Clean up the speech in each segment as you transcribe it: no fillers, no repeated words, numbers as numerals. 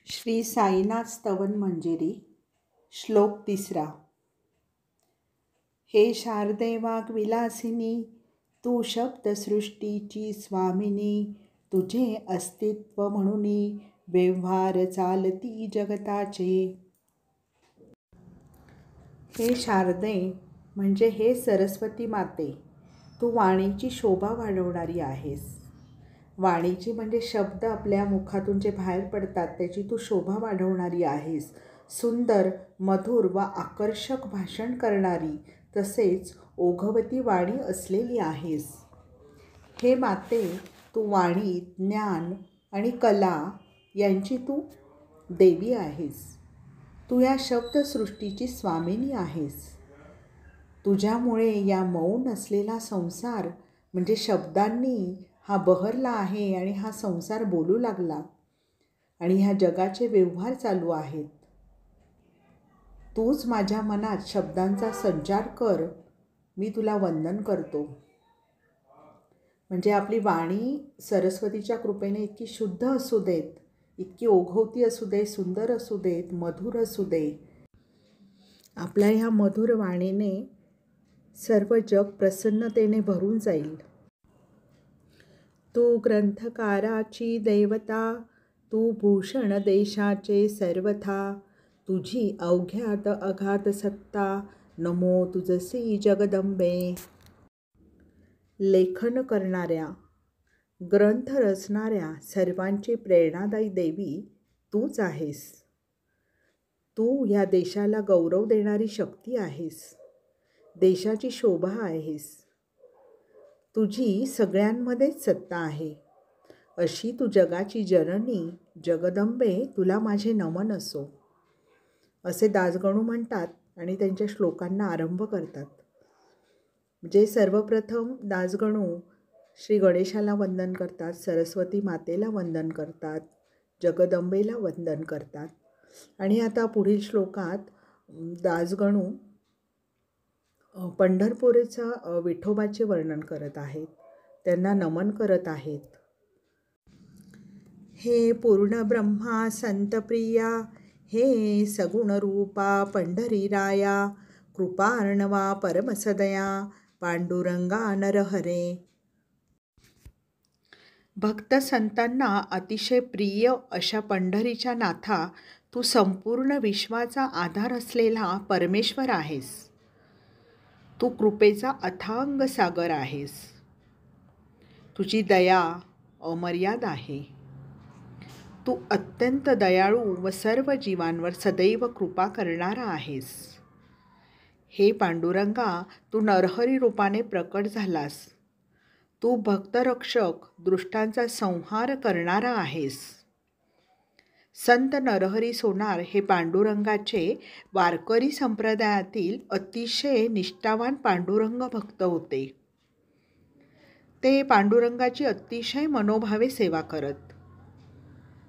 श्री साईनाथ स्तवन मंजिरी श्लोक 3. हे शारदे वाग्विलासिनी, तू शब्दसृष्टीची स्वामिनी. तुझे अस्तित्व म्हणूनी व्यवहार चालती जगताचे. हे शारदे म्हणजे हे सरस्वती माते, तू वाणीची शोभा वाढवणारी आहेस. वाणीची म्हणजे शब्द आपल्या मुखातून जे बाहेर पडतात त्याची तू शोभा वाढवणारी आहेस. सुंदर, मधुर व आकर्षक भाषण करणारी तसेच ओघवती वाणी असलेली आहेस. हे माते, तू वाणी, ज्ञान आणि कला यांची तू देवी आहेस. तू या शब्दसृष्टीची स्वामिनी आहेस. तुझ्यामुळे या मौन असलेला संसार म्हणजे शब्दांनी हा बहरला आहे आणि हा संसार बोलू लागला आणि ह्या जगाचे व्यवहार चालू आहेत. तूच माझ्या मनात शब्दांचा संचार कर. मी तुला वंदन करतो. म्हणजे आपली वाणी सरस्वतीच्या कृपेने इतकी शुद्ध असू देत, इतकी ओघवती असू दे, सुंदर असू देत, मधुर असू दे. आपल्या ह्या मधुर वाणीने सर्व जग प्रसन्नतेने भरून जाईल. तू ग्रंथकाराची देवता, तू भूषण देशाचे सर्वथा. तुझी अवघ्यात अगाध सत्ता, नमो तुझसी जगदंबे. लेखन करणाऱ्या, ग्रंथ रचणाऱ्या सर्वांची प्रेरणादायी देवी तूच आहेस. तू या देशाला गौरव देणारी शक्ती आहेस. देशाची शोभा आहेस. तुझी सगळ्यांमध्येच सत्ता आहे. अशी तू जगाची जननी जगदंबे, तुला माझे नमन असो. असे दासगणू म्हणतात आणि त्यांच्या श्लोकांना आरंभ करतात. म्हणजे सर्वप्रथम दासगणू श्री गणेशाला वंदन करतात, सरस्वती मातेला वंदन करतात, जगदंबेला वंदन करतात. आणि आता पुढील श्लोकात दासगणू पंढरपूरचा विठोबाचे वर्णन करत आहेत, त्यांना नमन करत आहेत. हे पूर्ण ब्रह्मा संतप्रिया, हे सगुण रूपा पंढरीराया, कृपार्णवा परमसदया, पांडुरंगा नरहरे. भक्त संतांना अतिशय प्रिय अशा पंढरीच्या नाथा, तू संपूर्ण विश्वाचा आधार असलेला परमेश्वर आहेस. तू कृपेचा अथांग सागर आहेस. तुझी दया अमर्याद आहे. तू अत्यंत दयाळू व सर्व जीवांवर सदैव कृपा करणारा आहेस. हे पांडुरंगा, तू नरहरी रूपाने प्रकट झालास. तू भक्तरक्षक, दृष्टांचा संहार करणारा आहेस. संत नरहरी सोनार हे पांडुरंगाचे वारकरी संप्रदायातील अतिशय निष्ठावान पांडुरंग भक्त होते. ते पांडुरंगाची अतिशय मनोभावे सेवा करत.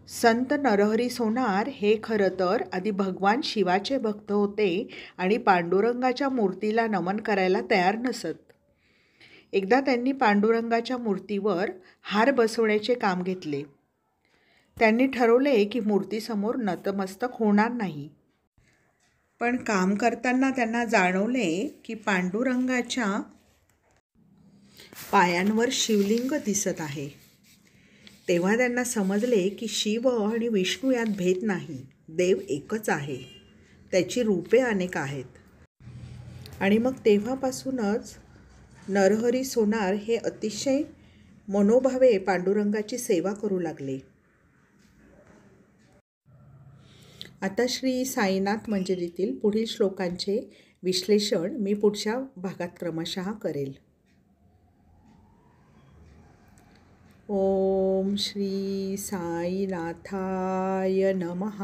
संत नरहरी सोनार हे खरं तर आधी भगवान शिवाचे भक्त होते आणि पांडुरंगाच्या मूर्तीला नमन करायला तयार नसत. एकदा त्यांनी पांडुरंगाच्या मूर्तीवर हार बसवण्याचे काम घेतले. त्यांनी ठरवले की मूर्तीसमोर नतमस्तक होणार नाही. पण काम करताना त्यांना जाणवले की पांडुरंगाच्या पायांवर शिवलिंग दिसत आहे. तेव्हा त्यांना समजले की शिव आणि विष्णू यात भेद नाही, देव एकच आहे. त्याची रूपे अनेक आहेत. आणि मग तेव्हापासूनच नरहरी सोनार हे अतिशय मनोभावे पांडुरंगाची सेवा करू लागले. आता श्री साईनाथ मंजिरीतील पुढील श्लोकांचे विश्लेषण मी पुढच्या भागात क्रमशः करेल. ओम श्री साईनाथाय नमः.